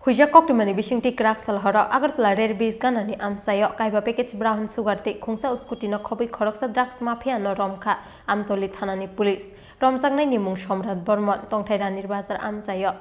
Hoijak Koktwma Bisingtwi Kraksal Horo Agartala Ranir Ganani Amchaio Kaiba package brown sugar te Khongsa Scooty no khobwi Khoroksa drugs Mafiano Romkha Amtali Thanani police Romjaknai ni Mung Samrat Barman.Tongthai Ranir Bazar Amchaio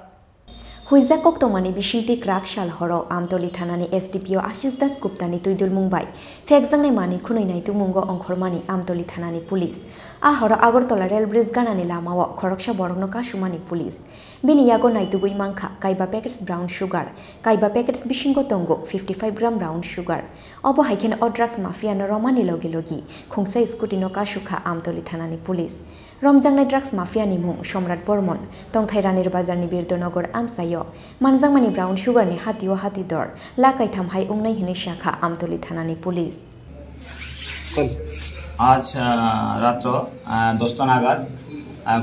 Hoijak Koktwma Bisingtwi Kraksal Horo Amtali Thanani SDPO Ashisdas Guptani Tuidul Mungbai Fekjangnai mani khunai tumungo ongkhormani Amtali Thanani police Horo Agartala rail bridge Ganani lamao Khoroksa borokno kasumani police Bini yago naitugui mangkha Kaiba packets brown sugar Kaiba packets bisinggo tongo 55 gram brown sugar Obo haiken o drugs Mafiano romani logi Khongsa Scooty no kasukha Amtali Thanani police Romjaknai drugs Mafia ni Mung Samrat.Tongthai Ranir Bazar ni Birdonogor Amchaio Manjangmani brown sugar ni hatio hati dor lakai thamhai ungnai hini shakha Amtali Thanani police আজ রাত্র 10টা নাগাদ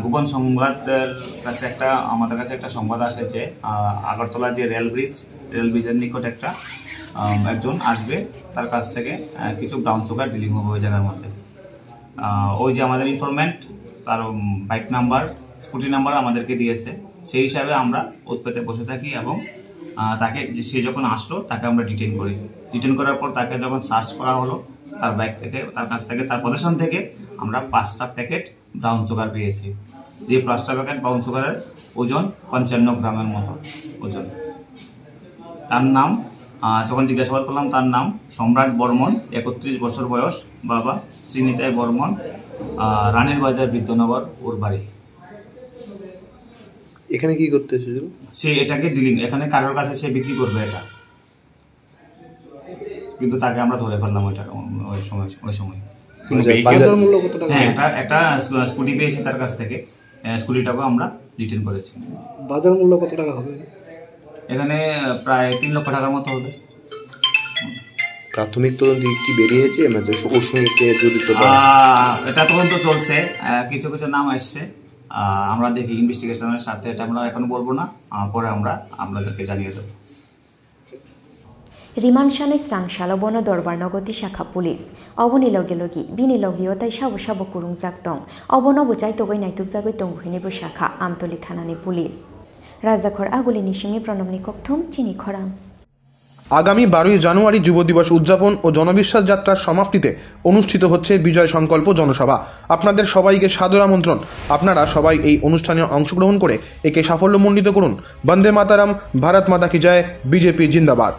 গোপন সংবাদের কাছে আমাদের কাছে একটা সংবাদ আসে যে আগরতলা যে রেল ব্রিজের নিকট একজন আসবে তার কাছ থেকে কিছু ব্রাউন সুগার ডিলিং হবে ওই জায়গার মধ্যে ওই যে আমাদের ইনফরমেন্ট তার বাইক নাম্বার স্কুটি নাম্বার আমাদেরকে দিয়েছে সেই হিসাবে আমরা উৎপেতে বসে থাকি এবং তাকে সে যখন আসলো তাকে আমরা ডিটেইন করার পর তাকে যখন সার্চ করা হলো তার বাইক থেকে তার কাছ থেকে তার পজিশন থেকে আমরা 5টা প্যাকেট ব্রাউন সুগার পেয়েছি যে 5টা প্যাকেট ব্রাউন সুগারের ওজন 55 গ্রামের মতো ওজন তার নাম যখন জিজ্ঞাসাবাদ করলাম তার নাম সম্রাট বর্মন 31 বছর বয়স বাবা শ্রীনিতাই বর্মন রানীর বাজার বিদ্যানগর ওর বাড়ি এখানে কি করতে এসেছিল সে এটাকে ডিলিং এখানে কারোর কাছে সে বিক্রি করবে এটা কিন্তু তাকে আমরা ধরে ফেললাম ওই সময় বাজার মূল্য কত টাকা হ্যাঁ একটা স্কুটি পেয়েছি তার কাছ থেকে স্কুটিটাকে আমরা রিটার্ন করেছি বাজার মূল্য কত টাকা হবে এখানে প্রায় 3 লক্ষ টাকার মতো হবে প্রাথমিক তদন্তে কি বেরিয়েছে মানে ওর সঙ্গে কে জড়িত এটা তদন্ত চলছে কিছু নাম আসছে আমরা দেখি ইনভেস্টিগেশনের সাথে এটা আমরা এখন বলবো না পরে আমরা আপনাদেরকে জানিয়ে দেব রিমান্ডসানে স্রাংশাল বন দরবার নগতি শাখা পুলিশ অবনি লগে বিনি লগিও তাই সাবো কুরুংজাক দং অবনবো চাইতগৈ নাইতুকজাগৈ তংহিনিবো শাখা আমতলি থানানি পুলিশ রাজাখর আগুলি নিশিমি প্রণবনি কক্থম চিনি খরাং আগামী 12 জানুয়ারি যুব দিবস উদযাপন ও জনবিশ্বাস যাত্রার সমাপ্তিতে অনুষ্ঠিত হচ্ছে বিজয় সংকল্প জনসভা আপনাদের সবাইকে সাদর আমন্ত্রণ আপনারা সবাই এই অনুষ্ঠানে অংশগ্রহণ করে একে সাফল্যমণ্ডিত করুন বন্দে মাতারাম ভারত মাতা কি জয় বিজেপি জিন্দাবাদ